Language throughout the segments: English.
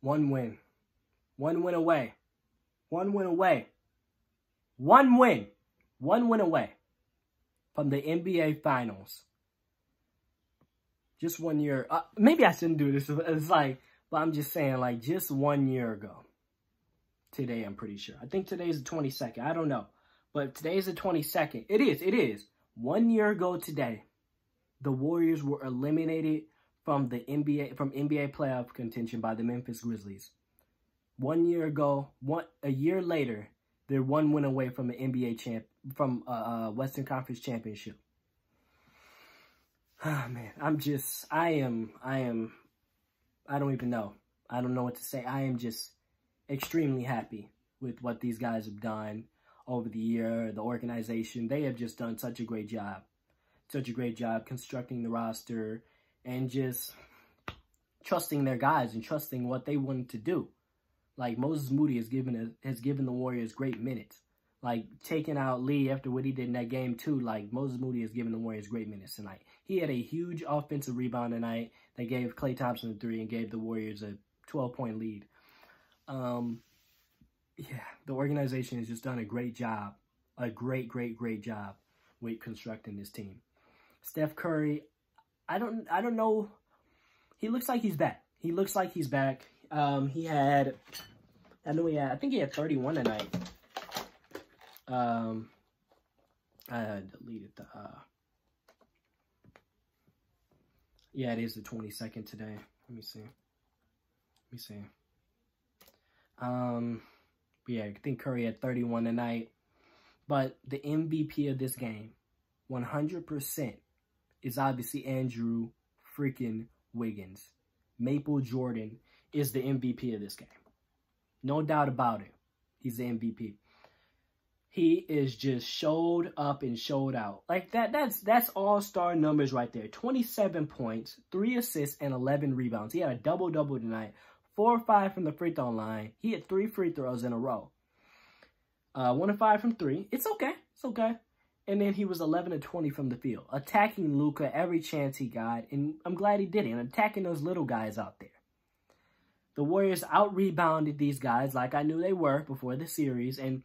One win. One win away. One win away. One win. One win away from the NBA Finals. Just 1 year. Maybe I shouldn't do this. It's like, but I'm just saying, like, just 1 year ago. Today, I'm pretty sure. I think today's the 22nd. I don't know. But today's the 22nd. It is. 1 year ago today, the Warriors were eliminated from the NBA playoff contention by the Memphis Grizzlies. 1 year ago, a year later, they're one win away from the NBA Western Conference championship. Ah, man, I don't even know. I don't know what to say. I am just extremely happy with what these guys have done over the year. The organization, they have just done such a great job. Such a great job constructing the roster and just trusting their guys and trusting what they wanted to do. Like, Moses Moody has given the Warriors great minutes. Like, taking out Lee after what he did in that game, too. Like, Moses Moody has given the Warriors great minutes tonight. He had a huge offensive rebound tonight. They gave Klay Thompson a 3 and gave the Warriors a 12-point lead. Yeah, the organization has just done a great job. A great job with constructing this team. Steph Curry, I don't know. He looks like he's back. I think he had 31 tonight. I deleted the, yeah, it is the 22nd today. Let me see. Yeah, I think Curry had 31 tonight. But the MVP of this game, 100%, is obviously Andrew freaking Wiggins. Maple Jordan is the MVP of this game. No doubt about it. He's the MVP. He is just showed up and showed out. Like, that's all-star numbers right there. 27 points, 3 assists, and 11 rebounds. He had a double-double tonight. 4 or 5 from the free throw line. He had 3 free throws in a row. 1 of 5 from 3. It's okay. And then he was 11 of 20 from the field. Attacking Luka every chance he got. And I'm glad he did it. And attacking those little guys out there. The Warriors out-rebounded these guys like I knew they were before the series. And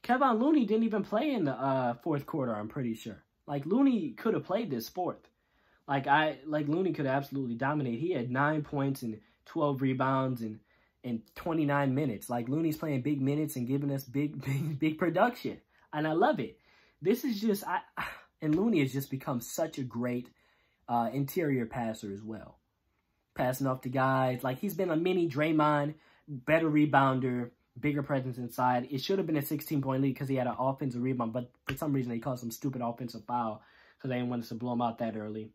Kevon Looney didn't even play in the fourth quarter, I'm pretty sure. Like, Looney could have played this fourth. Like Looney could have absolutely dominated. He had 9 points and 12 rebounds in 29 minutes. Like, Looney's playing big minutes and giving us big production. And I love it. This is just, and Looney has just become such a great interior passer as well. Passing off to guys. Like, he's been a mini Draymond, better rebounder, bigger presence inside. It should have been a 16-point lead because he had an offensive rebound, but for some reason they called some stupid offensive foul because they didn't want us to blow him out that early.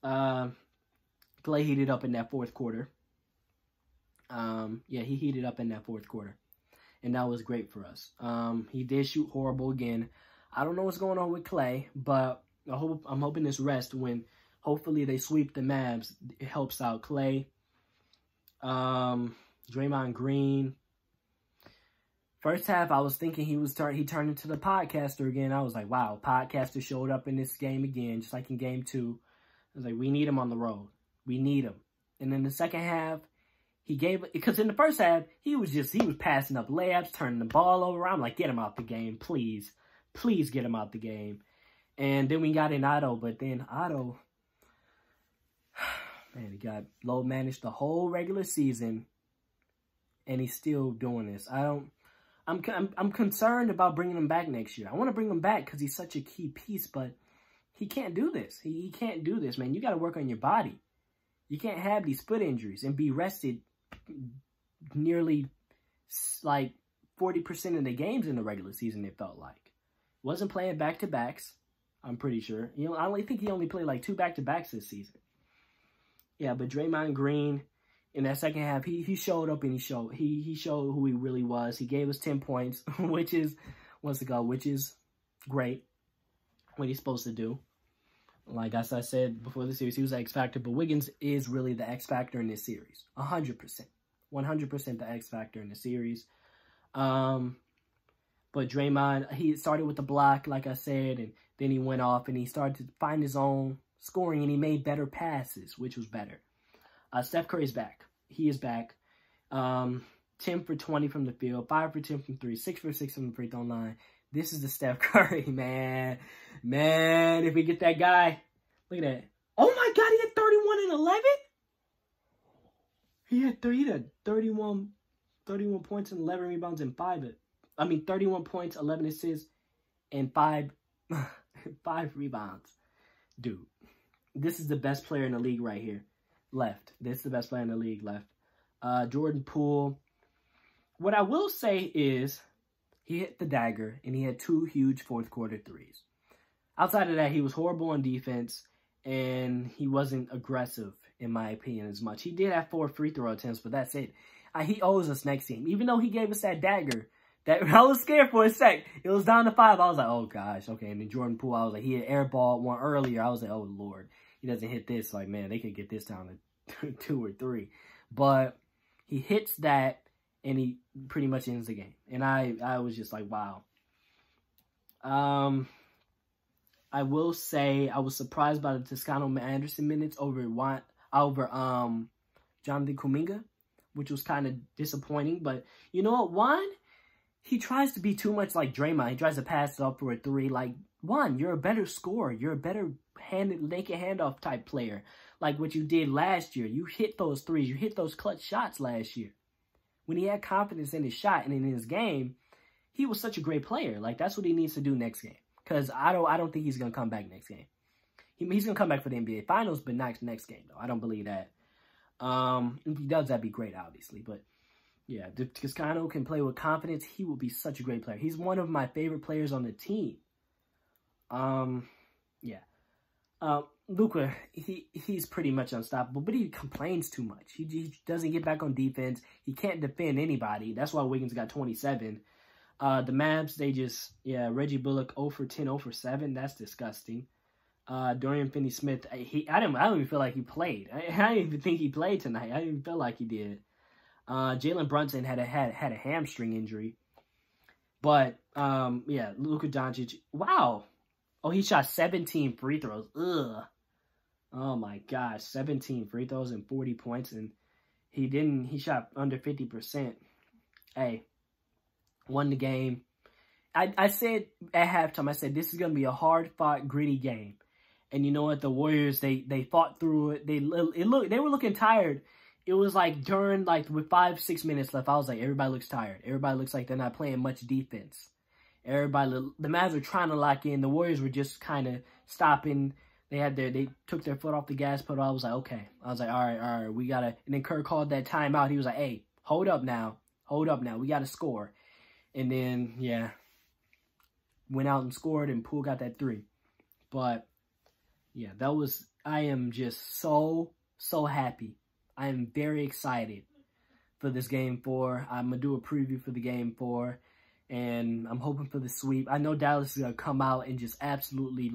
Klay heated up in that fourth quarter. Yeah, he heated up in that fourth quarter. And that was great for us. He did shoot horrible again. I don't know what's going on with Klay, but I'm hoping this rest when hopefully they sweep the Mavs, it helps out Klay. Draymond Green. First half, I was thinking he turned into the podcaster again. I was like, wow, podcaster showed up in this game again, just like in game 2. I was like, we need him on the road. We need him. And then the second half, because in the first half, he was passing up layups, turning the ball over. I'm like, get him out the game, please. Please get him out the game. And then we got in Otto, but then Otto, man, he got low managed the whole regular season, and he's still doing this. I'm concerned about bringing him back next year. I want to bring him back because he's such a key piece, but he can't do this. He can't do this, man. You got to work on your body. You can't have these foot injuries and be rested nearly like 40% of the games in the regular season, it felt like. Wasn't playing back-to-backs, I'm pretty sure. You know, I only think he only played like 2 back-to-backs this season. Yeah, but Draymond Green, in that second half, he showed up and he showed who he really was. He gave us 10 points, which is great. What he's supposed to do. Like as I said before the series, he was the X Factor, but Wiggins is really the X Factor in this series. 100%. 100% the X Factor in the series. But Draymond, he started with the block, like I said, and then he went off and he started to find his own scoring and he made better passes, which was better. Steph Curry's back. He is back. 10 for 20 from the field, 5 for 10 from 3, 6 for 6 from the free throw line. This is the Steph Curry, man. Man, if we get that guy, look at that. Oh my God, he had 31 and 11? He had 31 points and 11 rebounds and 31 points, 11 assists, and 5 rebounds. Dude, this is the best player in the league right here. Left. This is the best player in the league left. Jordan Poole. What I will say is he hit the dagger, and he had 2 huge fourth-quarter threes. Outside of that, he was horrible on defense, and he wasn't aggressive, in my opinion, as much. He did have 4 free throw attempts, but that's it. He owes us next game. Even though he gave us that dagger, that I was scared for a sec. It was down to 5. I was like, oh, gosh. Okay, and then Jordan Poole, I was like, he had airballed one earlier. I was like, oh, Lord. He doesn't hit this. Like, man, they could get this down to 2 or 3. But he hits that, and he pretty much ends the game. And I was just like, wow. I will say I was surprised by the Toscano Anderson minutes over Jonathan Kuminga, which was kind of disappointing. But you know what, Juan? He tries to be too much like Draymond. He tries to pass it up for a 3. Like, Juan, you're a better scorer. You're a better naked handoff type player. Like what you did last year. You hit those 3s. You hit those clutch shots last year. When he had confidence in his shot and in his game, he was such a great player. Like, that's what he needs to do next game. Because I don't think he's going to come back next game. He's going to come back for the NBA Finals, but not next game, though. I don't believe that. If he does, that'd be great, obviously. But, yeah, if Toscano can play with confidence, he will be such a great player. He's one of my favorite players on the team. Yeah. Luka, he's pretty much unstoppable, but he complains too much. He doesn't get back on defense. He can't defend anybody. That's why Wiggins got 27. The Mavs, they just, Reggie Bullock 0 for 10, 0 for 7. That's disgusting. Dorian Finney-Smith, I don't even feel like he played. I didn't even think he played tonight. I didn't even feel like he did. Jalen Brunson had a hamstring injury. But, Luka Doncic, wow. Oh, he shot 17 free throws. Ugh. Oh, my gosh. 17 free throws and 40 points. And he shot under 50%. Hey, won the game. I said at halftime, I said, this is going to be a hard-fought, gritty game. And you know what? The Warriors, they fought through it. They were looking tired. It was like during, with 5-6 minutes left, I was like, everybody looks tired. Everybody looks like they're not playing much defense. The Mavs were trying to lock in. The Warriors were just kind of stopping. They took their foot off the gas pedal. I was like, okay. I was like, all right, we got to. And then Kerr called that timeout. He was like, hey, hold up now. We got to score. And then, went out and scored, and Poole got that 3. But, yeah, I am just so happy. I am very excited for this Game 4. I'm going to do a preview for the Game 4. And I'm hoping for the sweep. I know Dallas is going to come out and just absolutely,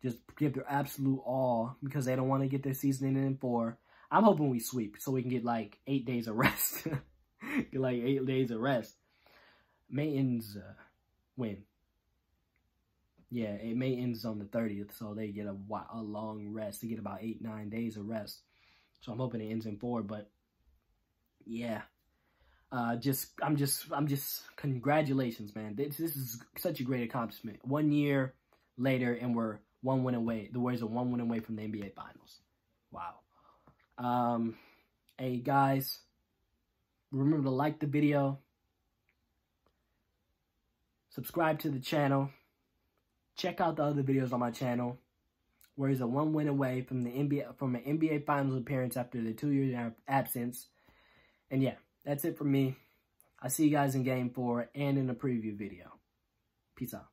just give their absolute all because they don't want to get their season in 4. I'm hoping we sweep so we can get, 8 days of rest. Get, 8 days of rest. May ends win. Yeah, it may ends on the 30th, so they get a long rest. They get about 8-9 days of rest. So I'm hoping it ends in 4, but, yeah. I'm just congratulations, man. This is such a great accomplishment. 1 year later, and we're 1 win away. The Warriors are 1 win away from the NBA Finals. Wow. Hey, guys, remember to like the video, subscribe to the channel, check out the other videos on my channel. Warriors are 1 win away from an NBA Finals appearance after the 2-year absence. And yeah. That's it for me. I'll see you guys in Game 4 and in a preview video. Peace out.